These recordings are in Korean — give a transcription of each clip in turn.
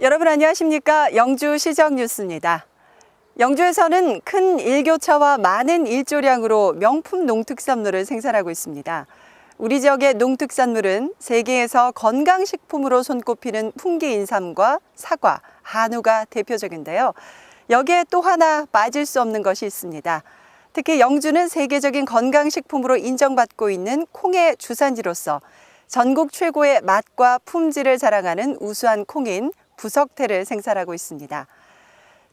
여러분 안녕하십니까? 영주시정 뉴스입니다. 영주에서는 큰 일교차와 많은 일조량으로 명품 농특산물을 생산하고 있습니다. 우리 지역의 농특산물은 세계에서 건강식품으로 손꼽히는 풍기인삼과 사과, 한우가 대표적인데요. 여기에 또 하나 빠질 수 없는 것이 있습니다. 특히 영주는 세계적인 건강식품으로 인정받고 있는 콩의 주산지로서 전국 최고의 맛과 품질을 자랑하는 우수한 콩인 부석태를 생산하고 있습니다.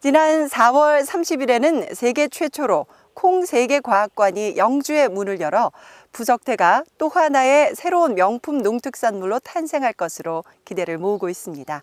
지난 4월 30일에는 세계 최초로 콩세계과학관이 영주에 문을 열어 부석태가 또 하나의 새로운 명품 농특산물로 탄생할 것으로 기대를 모으고 있습니다.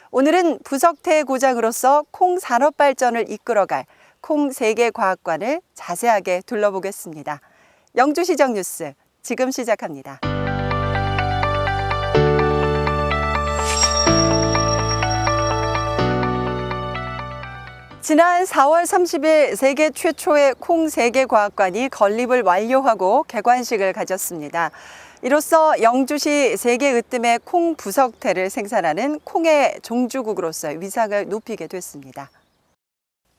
오늘은 부석태의 고장으로서 콩 산업 발전을 이끌어갈 콩세계과학관을 자세하게 둘러보겠습니다. 영주시정 뉴스 지금 시작합니다. 지난 4월 30일 세계 최초의 콩세계과학관이 건립을 완료하고 개관식을 가졌습니다. 이로써 영주시 세계 으뜸의 콩 부석태를 생산하는 콩의 종주국으로서의 위상을 높이게 됐습니다.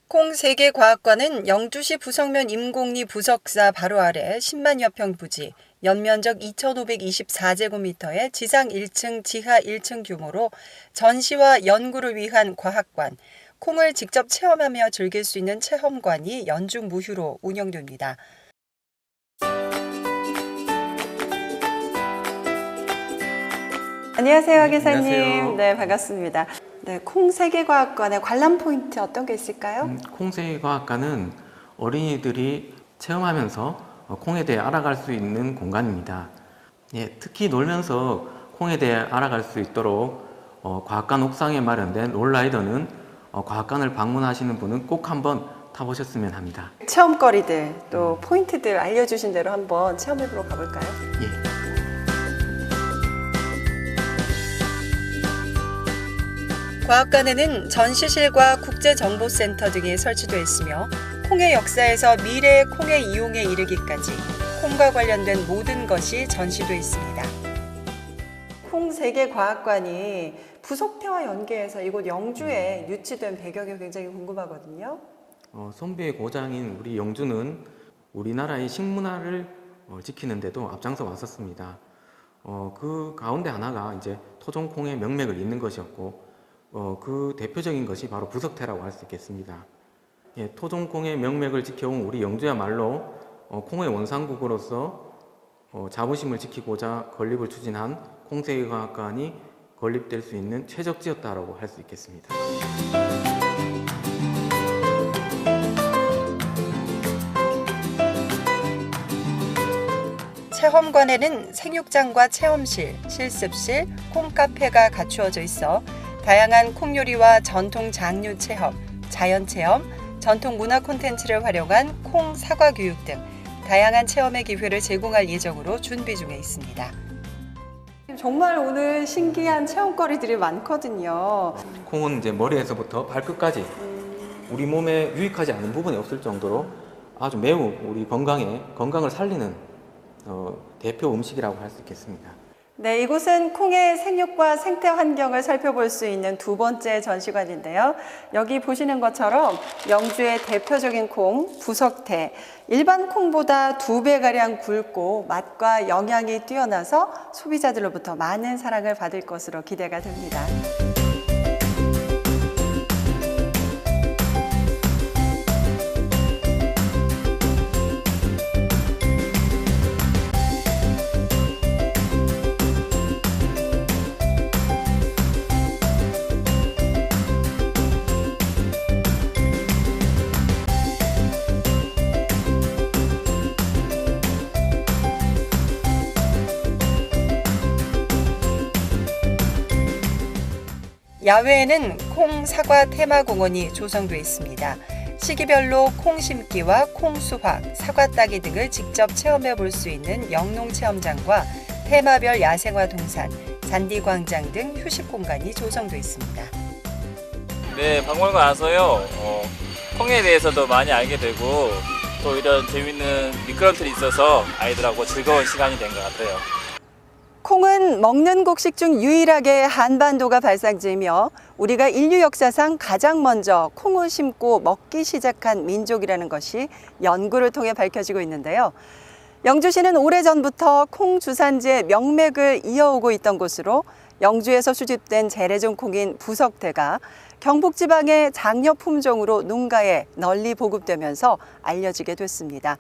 콩세계과학관은 영주시 부석면 임곡리 부석사 바로 아래 10만여 평 부지, 연면적 2,524제곱미터의 지상 1층, 지하 1층 규모로 전시와 연구를 위한 과학관, 콩을 직접 체험하며 즐길 수 있는 체험관이 연중 무휴로 운영됩니다. 안녕하세요, 박 기사님. 안녕하세요. 네, 반갑습니다. 네, 콩세계과학관의 관람 포인트 어떤 게 있을까요? 콩세계과학관은 어린이들이 체험하면서 콩에 대해 알아갈 수 있는 공간입니다. 예, 특히 놀면서 콩에 대해 알아갈 수 있도록 과학관 옥상에 마련된 롤라이더는 과학관을 방문하시는 분은 꼭 한번 타보셨으면 합니다. 체험거리들 또 포인트들 알려주신 대로 한번 체험해보러 가볼까요? 예. 과학관에는 전시실과 국제정보센터 등이 설치되어 있으며 콩의 역사에서 미래의 콩의 이용에 이르기까지 콩과 관련된 모든 것이 전시되어 있습니다. 콩세계과학관이 부석태와 연계해서 이곳 영주에 유치된 배경이 굉장히 궁금하거든요. 선비의 고장인 우리 영주는 우리나라의 식문화를 지키는데도 앞장서 왔었습니다. 그 가운데 하나가 이제 토종콩의 명맥을 잇는 것이었고, 그 대표적인 것이 바로 부석태라고 할 수 있겠습니다. 예, 토종콩의 명맥을 지켜온 우리 영주야말로 콩의 원상국으로서 자부심을 지키고자 건립을 추진한 콩세계과학관이 건립될 수 있는 최적지였다고 할 수 있겠습니다. 체험관에는 생육장과 체험실, 실습실, 콩카페가 갖추어져 있어 다양한 콩요리와 전통 장류 체험, 자연 체험, 전통 문화 콘텐츠를 활용한 콩 사과 교육 등 다양한 체험의 기회를 제공할 예정으로 준비 중에 있습니다. 정말 오늘 신기한 체험거리들이 많거든요. 콩은 이제 머리에서부터 발끝까지 우리 몸에 유익하지 않은 부분이 없을 정도로 아주 매우 우리 건강을 살리는 대표 음식이라고 할 수 있겠습니다. 네, 이곳은 콩의 생육과 생태 환경을 살펴볼 수 있는 두 번째 전시관인데요. 여기 보시는 것처럼 영주의 대표적인 콩, 부석태. 일반 콩보다 2배가량 굵고 맛과 영양이 뛰어나서 소비자들로부터 많은 사랑을 받을 것으로 기대가 됩니다. 야외에는 콩 사과 테마공원이 조성되어 있습니다. 시기별로 콩 심기와 콩 수확, 사과 따기 등을 직접 체험해 볼 수 있는 영농 체험장과 테마별 야생화 동산, 잔디 광장 등 휴식 공간이 조성되어 있습니다. 네, 박물관 와서요. 콩에 대해서도 많이 알게 되고 또 이런 재밌는 미끄럼틀이 있어서 아이들하고 즐거운 시간이 된 것 같아요. 콩은 먹는 곡식 중 유일하게 한반도가 발상지이며 우리가 인류 역사상 가장 먼저 콩을 심고 먹기 시작한 민족이라는 것이 연구를 통해 밝혀지고 있는데요. 영주시는 오래전부터 콩 주산지의 명맥을 이어오고 있던 곳으로 영주에서 수집된 재래종 콩인 부석태가 경북지방의 장려 품종으로 농가에 널리 보급되면서 알려지게 됐습니다.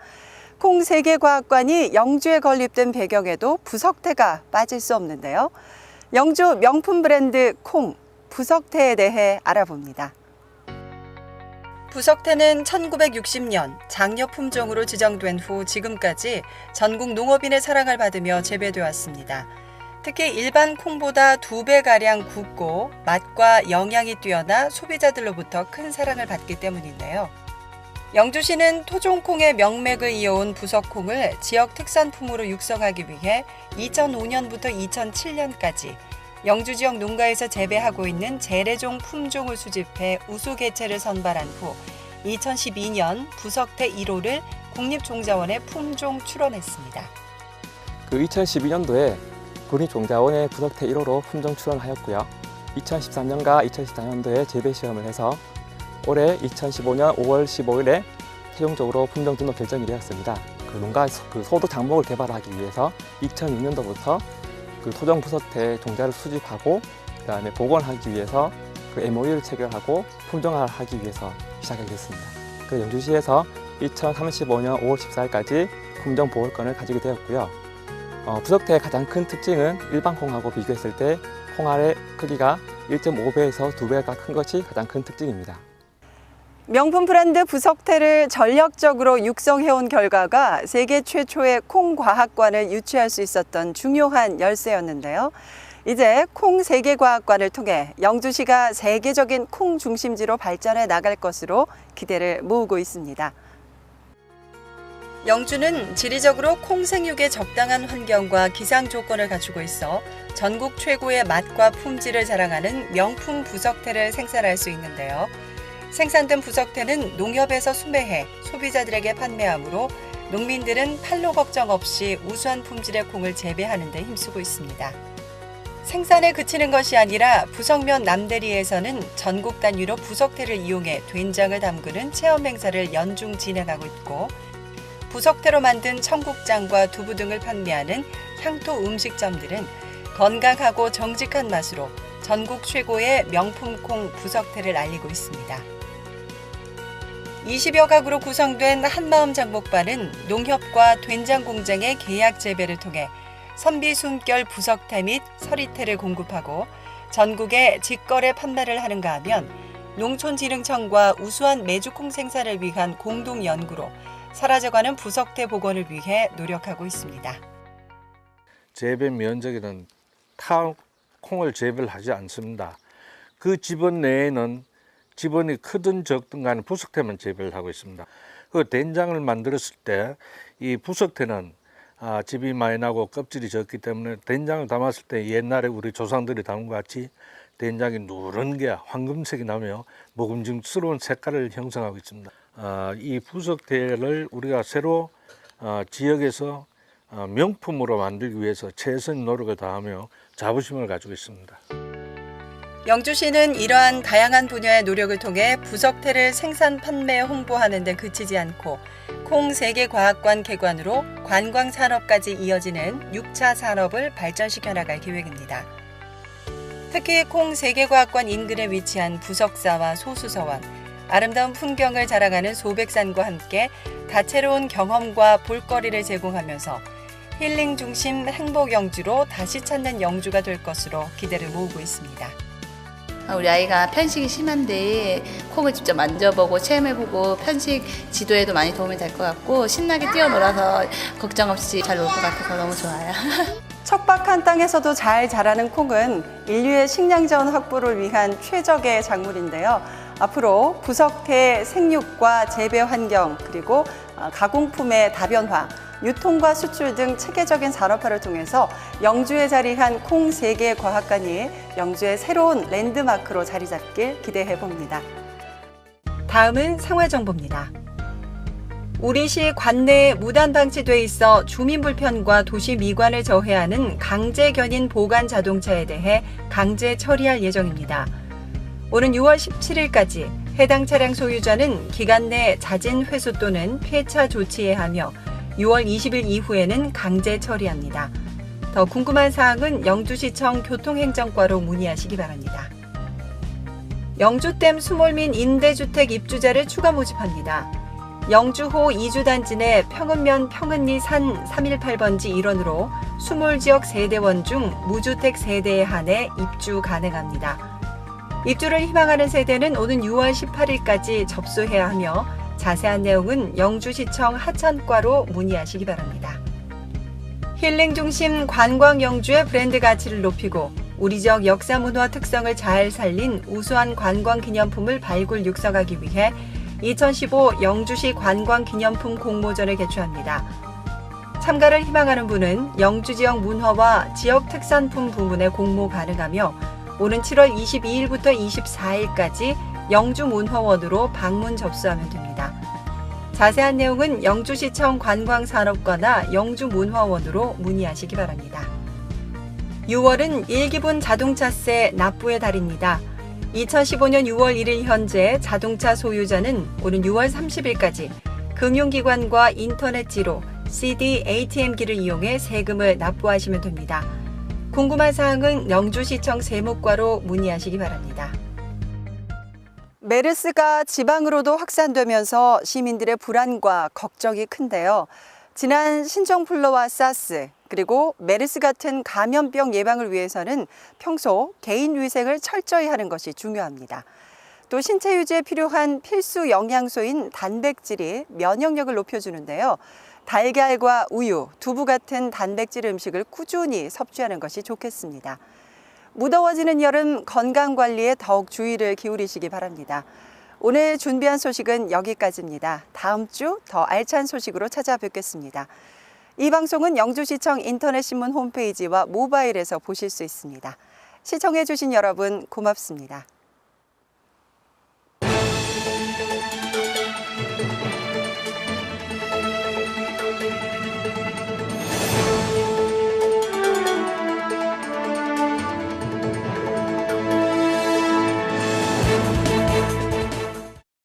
콩 세계과학관이 영주에 건립된 배경에도 부석태가 빠질 수 없는데요. 영주 명품 브랜드 콩, 부석태에 대해 알아봅니다. 부석태는 1960년 장려 품종으로 지정된 후 지금까지 전국 농업인의 사랑을 받으며 재배되어 왔습니다. 특히 일반 콩보다 2배가량 굵고 맛과 영양이 뛰어나 소비자들로부터 큰 사랑을 받기 때문인데요. 영주시는 토종콩의 명맥을 이어온 부석콩을 지역 특산품으로 육성하기 위해 2005년부터 2007년까지 영주 지역 농가에서 재배하고 있는 재래종 품종을 수집해 우수 개체를 선발한 후 2012년 부석태 1호를 국립종자원에 품종 출원했습니다. 2012년도에 국립종자원에 부석태 1호로 품종 출원하였고요. 2013년과 2014년도에 재배 시험을 해서 올해 2015년 5월 15일에 최종적으로 품종 등록 결정이 되었습니다. 농가 소득 장목을 개발하기 위해서 2006년도부터 토종 부석태 종자를 수집하고 그다음에 복원하기 위해서 MOU를 체결하고 품종화하기 위해서 시작하게 됐습니다. 영주시에서 2035년 5월 14일까지 품종 보호권을 가지게 되었고요. 부석태의 가장 큰 특징은 일반 콩하고 비교했을 때 콩알의 크기가 1.5배에서 2배가 큰 것이 가장 큰 특징입니다. 명품 브랜드 부석태를 전략적으로 육성해온 결과가 세계 최초의 콩과학관을 유치할 수 있었던 중요한 열쇠였는데요. 이제 콩 세계과학관을 통해 영주시가 세계적인 콩 중심지로 발전해 나갈 것으로 기대를 모으고 있습니다. 영주는 지리적으로 콩 생육에 적당한 환경과 기상 조건을 갖추고 있어 전국 최고의 맛과 품질을 자랑하는 명품 부석태를 생산할 수 있는데요. 생산된 부석태는 농협에서 수매해 소비자들에게 판매하므로 농민들은 판로 걱정 없이 우수한 품질의 콩을 재배하는 데 힘쓰고 있습니다. 생산에 그치는 것이 아니라 부석면 남대리에서는 전국 단위로 부석태를 이용해 된장을 담그는 체험 행사를 연중 진행하고 있고 부석태로 만든 청국장과 두부 등을 판매하는 향토 음식점들은 건강하고 정직한 맛으로 전국 최고의 명품 콩 부석태를 알리고 있습니다. 20여 가구로 구성된 한마음 장목반은 농협과 된장 공장의 계약 재배를 통해 선비 숨결 부석태 및 서리태를 공급하고 전국에 직거래 판매를 하는가 하면 농촌진흥청과 우수한 메주콩 생산을 위한 공동 연구로 사라져가는 부석태 복원을 위해 노력하고 있습니다. 재배 면적에는 타 콩을 재배를 하지 않습니다. 그 지번 내에는 지번이 크든 적든 간에 부석태만 재배를 하고 있습니다. 그 된장을 만들었을 때 이 부석태는 즙이 많이 나고 껍질이 적기 때문에 된장을 담았을 때 옛날에 우리 조상들이 담은 것 같이 된장이 누런 게 황금색이 나며 먹음직스러운 색깔을 형성하고 있습니다. 이 부석태를 우리가 새로 지역에서 명품으로 만들기 위해서 최선의 노력을 다하며 자부심을 가지고 있습니다. 영주시는 이러한 다양한 분야의 노력을 통해 부석태를 생산, 판매, 홍보하는 데 그치지 않고 콩 세계과학관 개관으로 관광산업까지 이어지는 6차 산업을 발전시켜 나갈 계획입니다. 특히 콩 세계과학관 인근에 위치한 부석사와 소수서원, 아름다운 풍경을 자랑하는 소백산과 함께 다채로운 경험과 볼거리를 제공하면서 힐링 중심 행복 영주로 다시 찾는 영주가 될 것으로 기대를 모으고 있습니다. 우리 아이가 편식이 심한데 콩을 직접 만져보고 체험해보고 편식 지도에도 많이 도움이 될 것 같고 신나게 뛰어놀아서 걱정 없이 잘 놀 것 같아서 너무 좋아요. 척박한 땅에서도 잘 자라는 콩은 인류의 식량자원 확보를 위한 최적의 작물인데요. 앞으로 부석태 생육과 재배 환경 그리고 가공품의 다변화, 유통과 수출 등 체계적인 산업화를 통해서 영주에 자리한 콩 세계과학관이 영주의 새로운 랜드마크로 자리 잡길 기대해 봅니다. 다음은 생활정보입니다. 우리시 관내에 무단 방치돼 있어 주민 불편과 도시 미관을 저해하는 강제 견인 보관 자동차에 대해 강제 처리할 예정입니다. 오는 6월 17일까지 해당 차량 소유자는 기간 내 자진 회수 또는 폐차 조치해야 하며 6월 20일 이후에는 강제 처리합니다. 더 궁금한 사항은 영주시청 교통행정과로 문의하시기 바랍니다. 영주댐 수몰민 임대주택 입주자를 추가 모집합니다. 영주호 2주단지 내 평은면 평은리 산 318번지 일원으로 수몰지역 세대원 중 무주택 세대에 한해 입주 가능합니다. 입주를 희망하는 세대는 오는 6월 18일까지 접수해야 하며 자세한 내용은 영주시청 하천과로 문의하시기 바랍니다. 힐링 중심 관광 영주의 브랜드 가치를 높이고 우리 지역 역사 문화 특성을 잘 살린 우수한 관광 기념품을 발굴 육성하기 위해 2015 영주시 관광기념품 공모전을 개최합니다. 참가를 희망하는 분은 영주 지역 문화와 지역 특산품 부문에 공모 가능하며 오는 7월 22일부터 24일까지 영주문화원으로 방문 접수하면 됩니다. 자세한 내용은 영주시청 관광산업과나 영주문화원으로 문의하시기 바랍니다. 6월은 일기분 자동차세 납부의 달입니다. 2015년 6월 1일 현재 자동차 소유자는 오는 6월 30일까지 금융기관과 인터넷지로 CD, ATM기를 이용해 세금을 납부하시면 됩니다. 궁금한 사항은 영주시청 세무과로 문의하시기 바랍니다. 메르스가 지방으로도 확산되면서 시민들의 불안과 걱정이 큰데요. 지난 신종플루와 사스, 그리고 메르스 같은 감염병 예방을 위해서는 평소 개인 위생을 철저히 하는 것이 중요합니다. 또 신체 유지에 필요한 필수 영양소인 단백질이 면역력을 높여주는데요. 달걀과 우유, 두부 같은 단백질 음식을 꾸준히 섭취하는 것이 좋겠습니다. 무더워지는 여름 건강관리에 더욱 주의를 기울이시기 바랍니다. 오늘 준비한 소식은 여기까지입니다. 다음 주 더 알찬 소식으로 찾아뵙겠습니다. 이 방송은 영주시청 인터넷신문 홈페이지와 모바일에서 보실 수 있습니다. 시청해주신 여러분 고맙습니다.